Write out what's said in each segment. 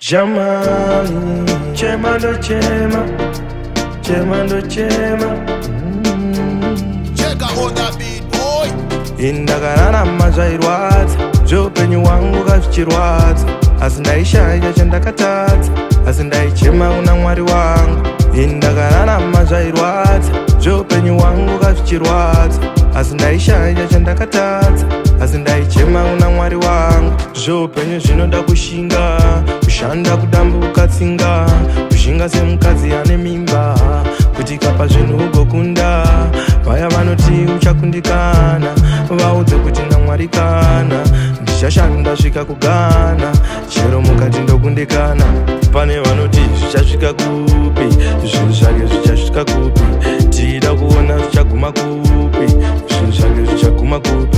Jamani, chema ndo chema, chema ndo chema. Check out on that beat, boy. Indagarana mazvairwadza, zveupenyu wangu kazvichirwadza. Asi ndaishaya chandakatadza, asi ndaichema kuna Mwari wangu. Indagarana mazvairwadza, zveupenyu wangu kazvichirwadza. Asi ndaishaya chandakatadza, asi ndaichema kuna Mwari wangu. Zveupenyu zvinoda kushinga, kushanda kudambuka tsinga, kushinga semukadzi ane mimba, kuti kapa zvinhu ugokunda. Vaya vanoti uchakundikana, vaudze kuti naMwari kana, ndichashanda svika kugana, chero mukati ndokundikana. Pane vanoti zvichasvika kupi, zvinhu zvake zvichasvika kupi, tida kuona zvichaguma kupi, zvinhu zvake zvichaguma kupi.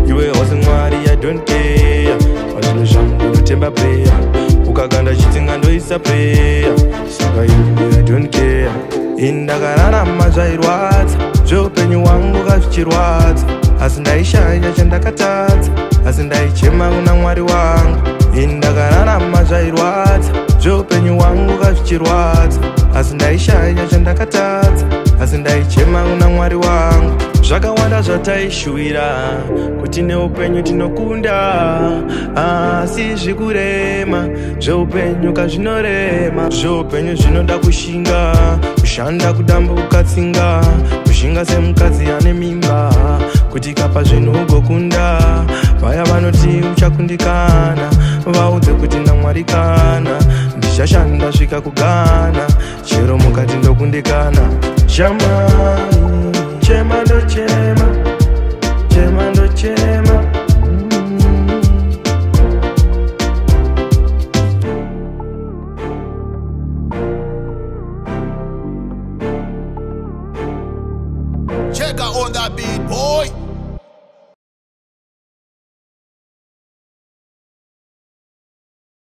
Iwe wasi Mwari, I don't care, pazvinhu zvangu ndotemba prayer, ukaganda chitsinga ndoisa prayer, saka iwe I don't care. Indakararama zvairwadza, zveupenyu wangu kazvichirwadza, asi ndaishaya chandakatadza, asi ndaichema kuna Mwari wangu. Indakararama zvairwadza, zveupenyu wangu kazvichirwadza, asi ndaishaya chandakatadza, asi ndaichema kuna Mwari wangu. Zvakawanda zvataishuwira kuti neupenyu tinokunda, asi zvikurema zveupenyu kazvinorema. Zveupenyu zvinoda kushinga, kushanda kudambuka tsinga, kushinga semukadzi ane mimba, kuti kapa zvinhu ugokunda. Vaya vanoti uchakundikana, vaudze kuti naMwari kana, ndichashanda svika kugana, chero mukati ndokundikana. Jamani, chema ndo chema, chema ndo chema. Check out on that beat, boy.